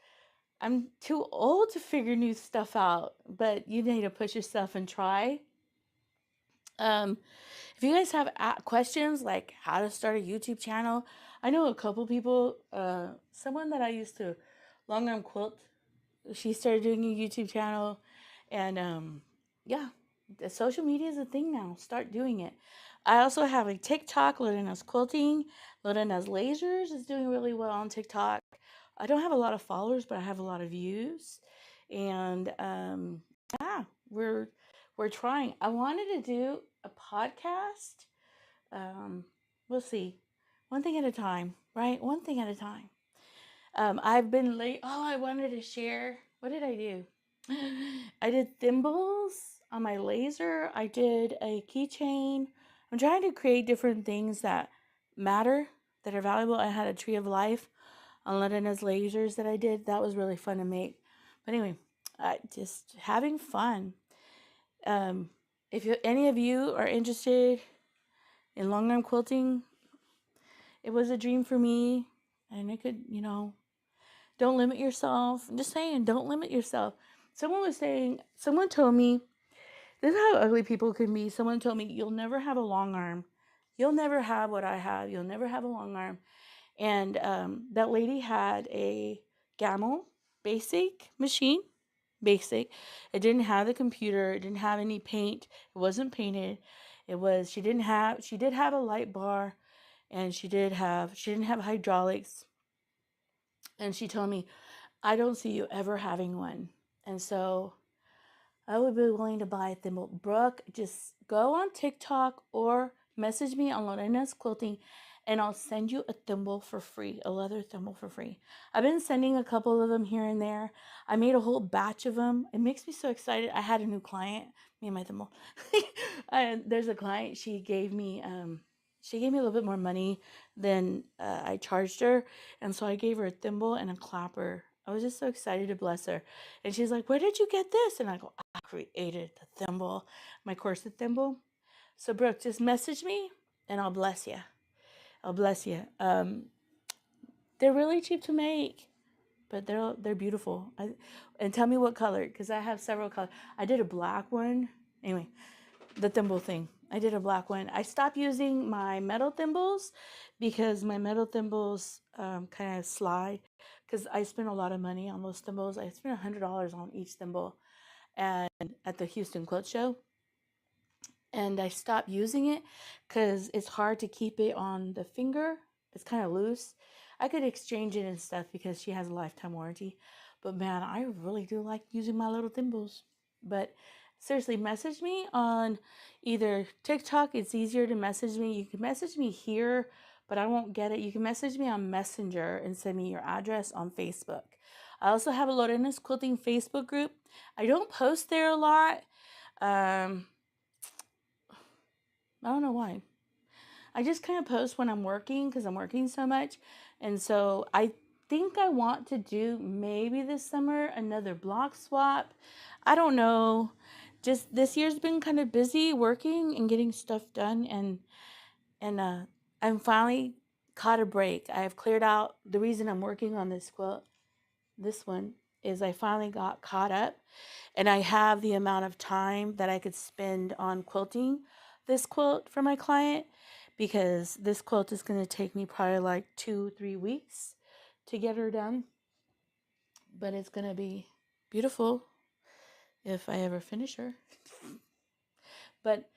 I'm too old to figure new stuff out, but you need to push yourself and try. If you guys have questions like how to start a YouTube channel, I know a couple people, someone that I used to long arm quilt, she started doing a YouTube channel. And yeah, the social media is a thing now. Start doing it. I also have a TikTok, Lorena's Quilting. Lorena's Lasers is doing really well on TikTok. I don't have a lot of followers, but I have a lot of views. And yeah, we're trying. I wanted to do a podcast. We'll see. One thing at a time, right? One thing at a time. I've been late. Oh, I wanted to share. What did I do? I did thimbles on my laser. I did a keychain. I'm trying to create different things that matter, that are valuable. I had a tree of life on Lorena's lasers that I did. That was really fun to make. But anyway, just having fun. If any of you are interested in long arm quilting, it was a dream for me. And it could, don't limit yourself. I'm just saying, don't limit yourself. Someone told me, this is how ugly people can be. Someone told me, you'll never have a long arm. You'll never have what I have. You'll never have a long arm. And that lady had a Gamma basic machine. Basic. It didn't have the computer. It didn't have any paint. It wasn't painted. She did have a light bar, and she didn't have hydraulics. And she told me, I don't see you ever having one. And so I would be willing to buy a thimble. Brooke, just go on TikTok or message me on Lorena's Quilting and I'll send you a thimble for free, a leather thimble for free. I've been sending a couple of them here and there. I made a whole batch of them. It makes me so excited. I had a new client, me and my thimble. And there's a client, she gave me a little bit more money than I charged her. And so I gave her a thimble and a clapper. I was just so excited to bless her. And she's like, "Where did you get this?" And I go, "I created the thimble, my corset thimble." So Brooke, just message me and I'll bless you. I'll bless you. They're really cheap to make, but they're beautiful. And tell me what color, because I have several colors. I did a black one. Anyway, the thimble thing. I did a black one. I stopped using my metal thimbles because my metal thimbles kind of slide. Because I spent a lot of money on those thimbles. I spent $100 on each thimble, and at the Houston Quilt Show, and I stopped using it because it's hard to keep it on the finger. It's kind of loose. I could exchange it and stuff because she has a lifetime warranty. But man, I really do like using my little thimbles. But seriously, message me on either TikTok. It's easier to message me. You can message me here, but I won't get it. You can message me on Messenger and send me your address on Facebook. I also have a Lorena's Quilting Facebook group. I don't post there a lot. I don't know why. I just kind of post when I'm working because I'm working so much. And so I think I want to do maybe this summer another block swap. I don't know. Just this year's been kind of busy working and getting stuff done, and I'm finally caught a break. I have cleared out the reason I'm working on this quilt. This one is I finally got caught up and I have the amount of time that I could spend on quilting this quilt for my client, because this quilt is going to take me probably like 2-3 weeks to get her done, but it's going to be beautiful if I ever finish her. But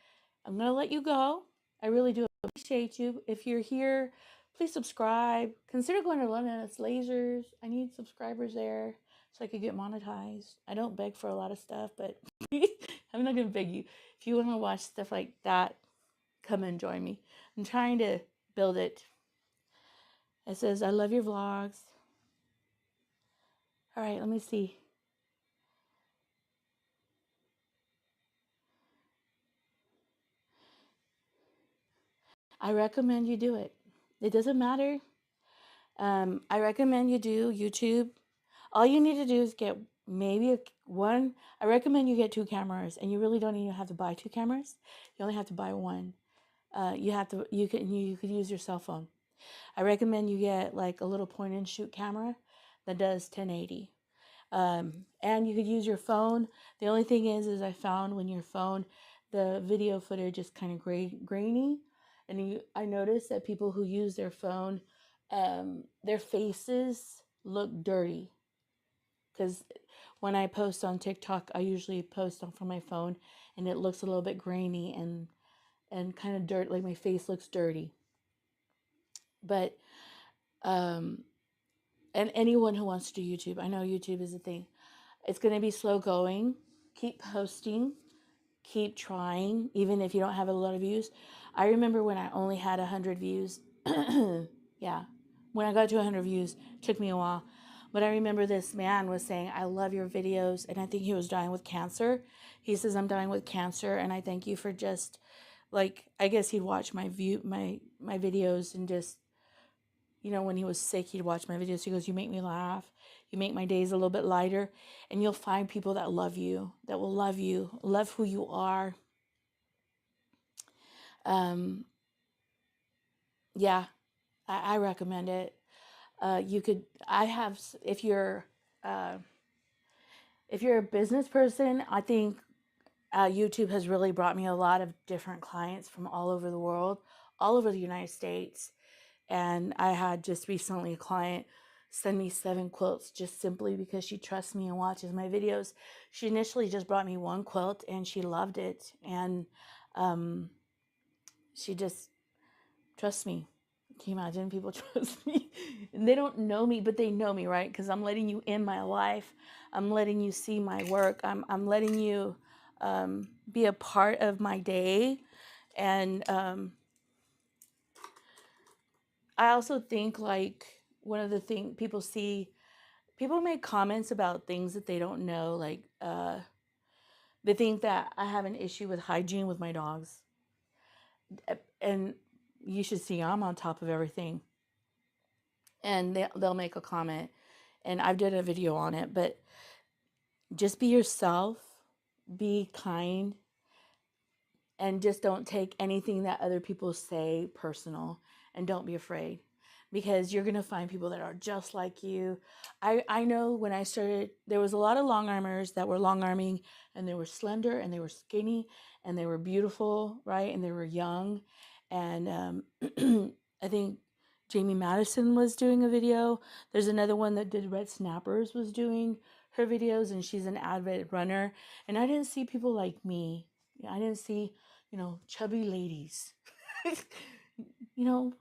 I'm going to let you go. I really do appreciate you. If you're here, please subscribe. Consider going to Lorena's Lasers. I need subscribers there so I could get monetized. I don't beg for a lot of stuff, but I'm not going to beg you. If you want to watch stuff like that, come and join me. I'm trying to build it. It says, "I love your vlogs." All right, let me see. I recommend you do it. It doesn't matter. I recommend you do YouTube. All you need to do is get maybe one. I recommend you get 2 cameras, and you really don't even have to buy 2 cameras. You only have to buy one. You could use your cell phone. I recommend you get like a little point and shoot camera that does 1080. And you could use your phone. The only thing is I found when your phone, the video footage is kind of grainy, and I noticed that people who use their phone, their faces look dirty. Because when I post on TikTok, I usually post on from my phone, and it looks a little bit grainy and kind of dirt, like my face looks dirty. But and anyone who wants to do YouTube, I know YouTube is a thing. It's going to be slow going. Keep posting. Keep trying, even if you don't have a lot of views. I remember when I only had 100 views. Yeah. When I got to 100 views, it took me a while. But I remember this man was saying, "I love your videos." And I think he was dying with cancer. He says, "I'm dying with cancer. And I thank you for just, like," I guess he'd watch my videos and just, when he was sick, he'd watch my videos. He goes, "You make me laugh. You make my days a little bit lighter." And you'll find people that love you, that will love you, love who you are. Um, yeah, I recommend it. Uh, if you're a business person, I think YouTube has really brought me a lot of different clients from all over the world, all over the United States. And I had just recently a client send me 7 quilts just simply because she trusts me and watches my videos. She initially just brought me 1 quilt and she loved it. And she just trusts me. Can you imagine people trust me? And they don't know me, but they know me, right? Because I'm letting you in my life. I'm letting you see my work. I'm letting you be a part of my day. And I also think like one of the things people see, people make comments about things that they don't know. Like they think that I have an issue with hygiene with my dogs. And you should see I'm on top of everything. And they'll make a comment. And I've done a video on it, but just be yourself, be kind, and just don't take anything that other people say personal, and don't be afraid, because you're going to find people that are just like you. I know when I started, there was a lot of long armers that were long arming, and they were slender and they were skinny and they were beautiful, right? And they were young. And I think Jamie Madison was doing a video. There's another one that did Red Snappers was doing her videos, and she's an avid runner. And I didn't see people like me. I didn't see, chubby ladies.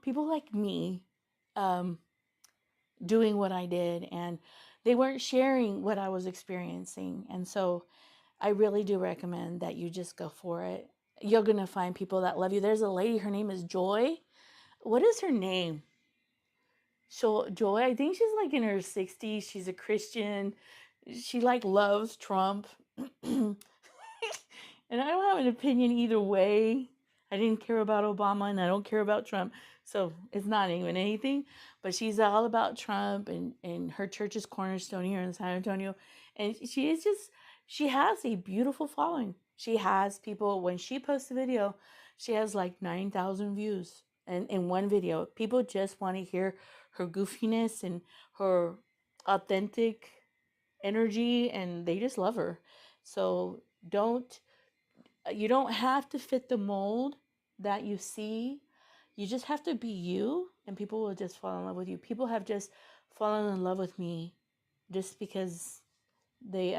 People like me doing what I did, and they weren't sharing what I was experiencing. And so I really do recommend that you just go for it. You're going to find people that love you. There's a lady, her name is Joy. What is her name? So Joy, I think she's like in her 60s. She's a Christian. She like loves Trump. And I don't have an opinion either way. I didn't care about Obama and I don't care about Trump. So it's not even anything. But she's all about Trump, and her church is Cornerstone here in San Antonio. And she has a beautiful following. She has people, when she posts a video, she has like 9,000 views in one video. People just want to hear her goofiness and her authentic energy, and they just love her. So you don't have to fit the mold that you see. You just have to be you, and people will just fall in love with you. People have just fallen in love with me just because they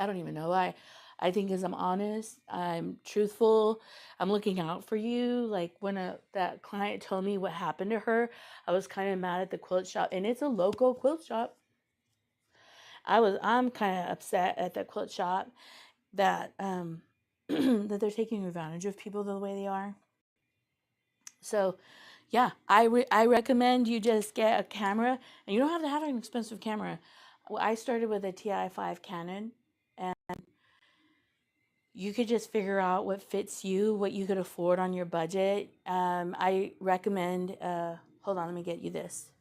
I don't even know. I think as I'm honest, I'm truthful, I'm looking out for you. Like when that client told me what happened to her, I was kind of mad at the quilt shop, and it's a local quilt shop. I'm kind of upset at the quilt shop that that they're taking advantage of people the way they are. So, yeah, I recommend you just get a camera, and you don't have to have an expensive camera. I started with a TI5 Canon, and you could just figure out what fits you, what you could afford on your budget. I recommend. Hold on, let me get you this.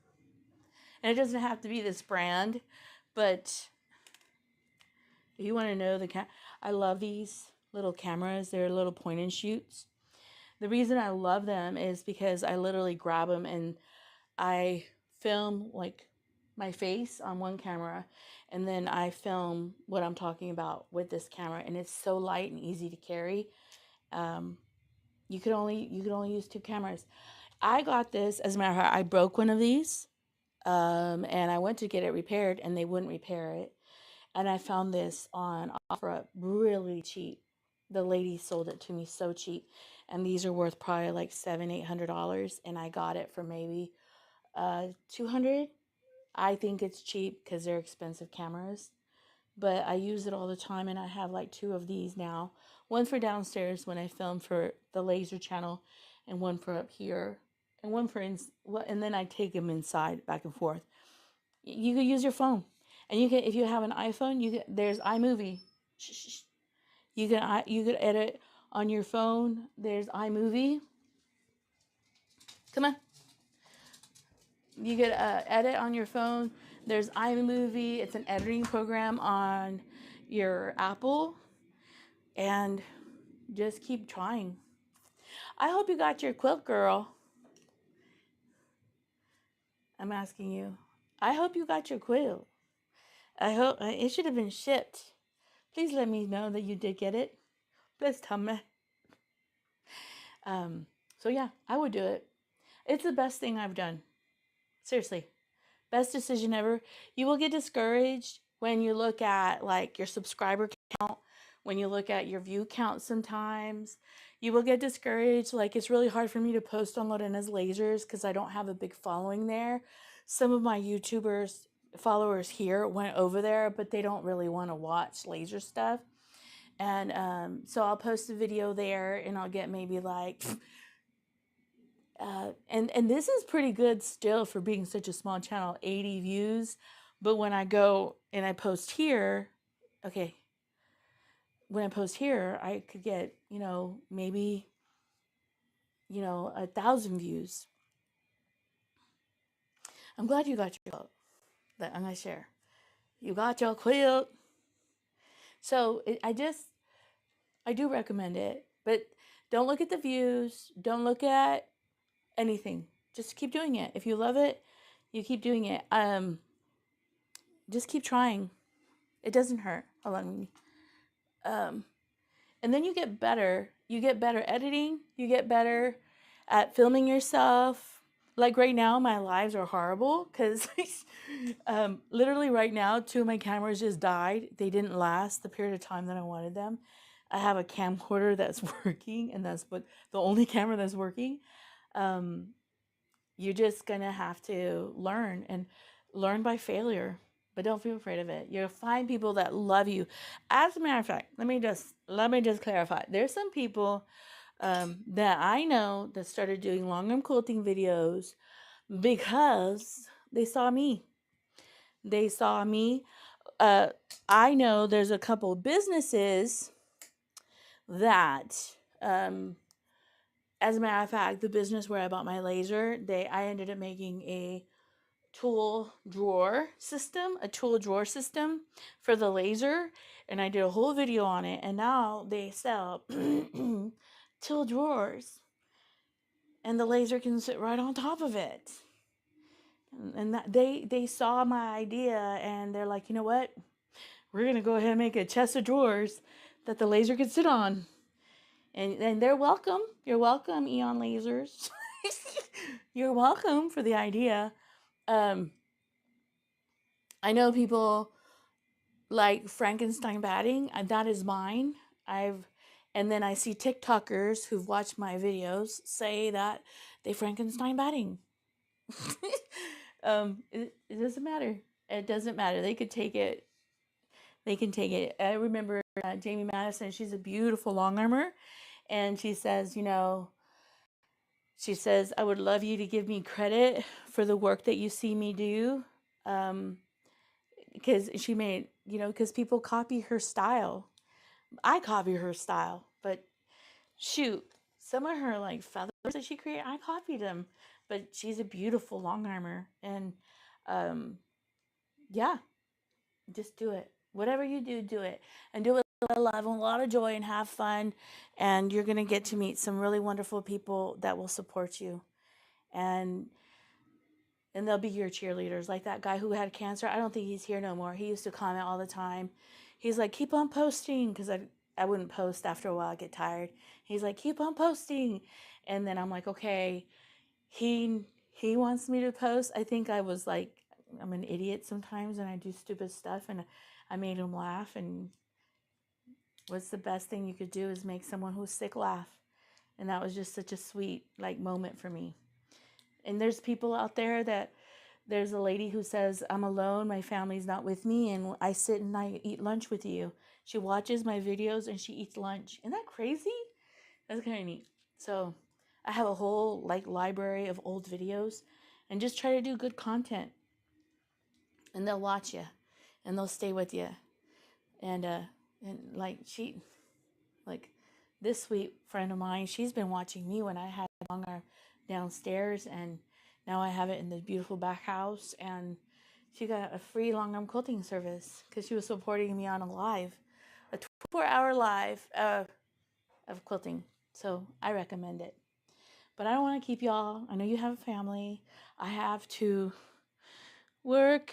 And it doesn't have to be this brand, but if you want to know I love these little cameras. They're little point and shoots. The reason I love them is because I literally grab them and I film like my face on one camera, and then I film what I'm talking about with this camera, and it's so light and easy to carry. You could only use two cameras. I got this, as a matter of fact, I broke one of these, and I went to get it repaired, and they wouldn't repair it. And I found this on OfferUp really cheap. The lady sold it to me so cheap, and these are worth probably like $700-800, and I got it for maybe $200. I think it's cheap because they're expensive cameras, but I use it all the time, and I have like two of these now. One for downstairs when I film for the laser channel, and one for up here, and one for and then I take them inside back and forth. You could use your phone, and you can, if you have an iPhone, there's iMovie. You could edit on your phone. There's iMovie. Come on. You could edit on your phone. There's iMovie. It's an editing program on your Apple, and just keep trying. I hope you got your quilt, girl. I'm asking you. I hope you got your quilt. I hope it should have been shipped. Please let me know that you did get it. Please tell me. So yeah, I would do it. It's the best thing I've done. Seriously. Best decision ever. You will get discouraged when you look at like your subscriber count, when you look at your view count sometimes. You will get discouraged. Like, it's really hard for me to post on Lorena's Lasers because I don't have a big following there. Some of my YouTubers followers here went over there, but they don't really want to watch laser stuff. And so I'll post a video there and I'll get maybe like and this is pretty good still for being such a small channel, 80 views. But when I go and I post here, okay, when I post here, I could get, maybe, 1,000 views. I'm glad you got your quilt that I'm gonna share. You got your quilt. So I do recommend it, but don't look at the views. Don't look at anything. Just keep doing it. If you love it, you keep doing it. Just keep trying. It doesn't hurt. Hold on. And then you get better. You get better editing. You get better at filming yourself. Like right now, my lives are horrible because literally right now, 2 of my cameras just died. They didn't last the period of time that I wanted them. I have a camcorder that's working, and that's the only camera that's working. You're just gonna have to learn and learn by failure, but don't feel afraid of it. You'll find people that love you. As a matter of fact, let me just clarify. There's some people that I know that started doing long arm quilting videos because they saw me. They saw me. I know there's a couple of businesses that as a matter of fact, the business where I bought my laser, I ended up making a tool drawer system for the laser, and I did a whole video on it, and now they sell tool drawers, and the laser can sit right on top of it. And that, they saw my idea, and they're like, you know what? We're gonna go ahead and make a chest of drawers that the laser can sit on. And they're welcome. You're welcome, Eon Lasers. You're welcome for the idea. I know people like Frankenstein batting. That is mine. And then I see TikTokers who've watched my videos say that they Frankenstein batting. It doesn't matter. It doesn't matter. They could take it. They can take it. I remember Jamie Madison. She's a beautiful long armor. And she says, I would love you to give me credit for the work that you see me do. Because she made, because people copy her style. I copy her style, but shoot, some of her like feathers that she created, I copied them. But she's a beautiful long armor. And yeah, just do it. Whatever you do, do it. And do it with a lot of love and a lot of joy, and have fun. And you're going to get to meet some really wonderful people that will support you. And they'll be your cheerleaders. Like that guy who had cancer. I don't think he's here no more. He used to comment all the time. He's like, keep on posting. Because I wouldn't post after a while. I get tired. He's like, keep on posting. And then I'm like, okay. He wants me to post. I think I was like, I'm an idiot sometimes and I do stupid stuff, and I made him laugh. And what's the best thing you could do is make someone who's sick laugh. And that was just such a sweet moment for me. And there's people out there there's a lady who says, I'm alone, my family's not with me, and I sit and I eat lunch with you. She watches my videos and she eats lunch. Isn't that crazy? That's kind of neat. So I have a whole library of old videos, and just try to do good content. And they'll watch you, and they'll stay with you. And this sweet friend of mine, she's been watching me when I had long arm downstairs, and now I have it in the beautiful back house. And she got a free long arm quilting service because she was supporting me on a 24-hour live of quilting. So I recommend it. But I don't want to keep y'all. I know you have a family. I have to work.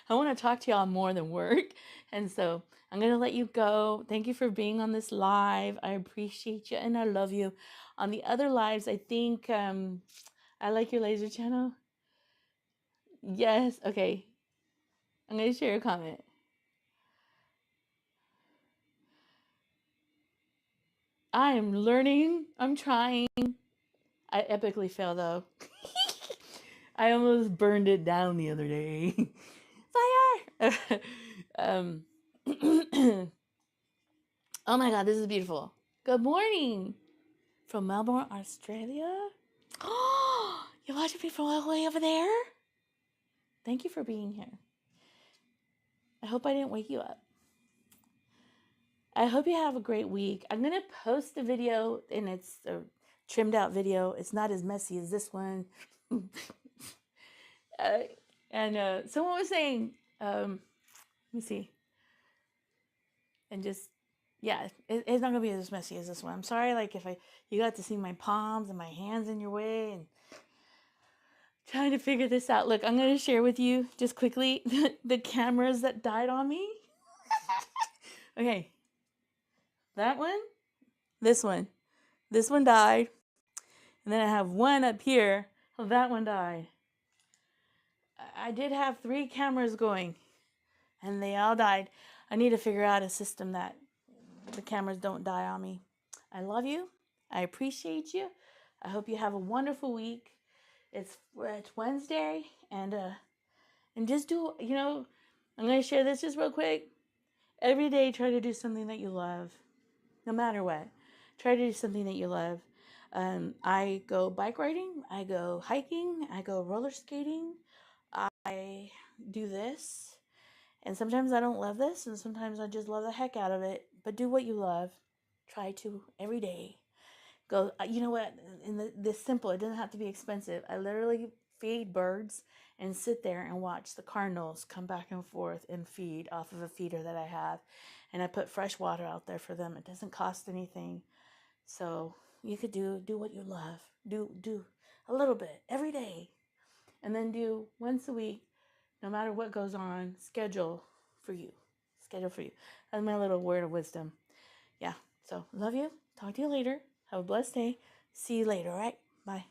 I want to talk to y'all more than work. And so I'm going to let you go. Thank you for being on this live. I appreciate you and I love you. On the other lives, I think I like your laser channel. Yes. Okay. I'm going to share a comment. I am learning. I'm trying. I epically fail though. I almost burned it down the other day. Fire! um, oh my god, this is beautiful. Good morning from Melbourne, Australia. Oh, you're watching me from all the way over there? Thank you for being here. I hope I didn't wake you up. I hope you have a great week. I'm going to post a video, and it's a trimmed out video. It's not as messy as this one. And someone was saying, let me see, and just, yeah, it's not going to be as messy as this one. I'm sorry, like, if you got to see my palms and my hands in your way and trying to figure this out. Look, I'm going to share with you just quickly the cameras that died on me. Okay, that one, this one died. And then I have one up here. Oh, that one died. I did have 3 cameras going, and they all died. I need to figure out a system that the cameras don't die on me. I love you. I appreciate you. I hope you have a wonderful week. It's Wednesday, and just do, I'm going to share this just real quick. Every day, try to do something that you love, no matter what. Try to do something that you love. I go bike riding, I go hiking, I go roller skating, I do this, and sometimes I don't love this, and sometimes I just love the heck out of it. But do what you love. Try to every day. Go, you know what? This simple. It doesn't have to be expensive. I literally feed birds and sit there and watch the cardinals come back and forth and feed off of a feeder that I have, and I put fresh water out there for them. It doesn't cost anything. So you could do what you love. Do a little bit every day, and then do once a week, no matter what goes on. Schedule for you. Schedule for you. That's my little word of wisdom. Yeah. So love you. Talk to you later. Have a blessed day. See you later. All right. Bye.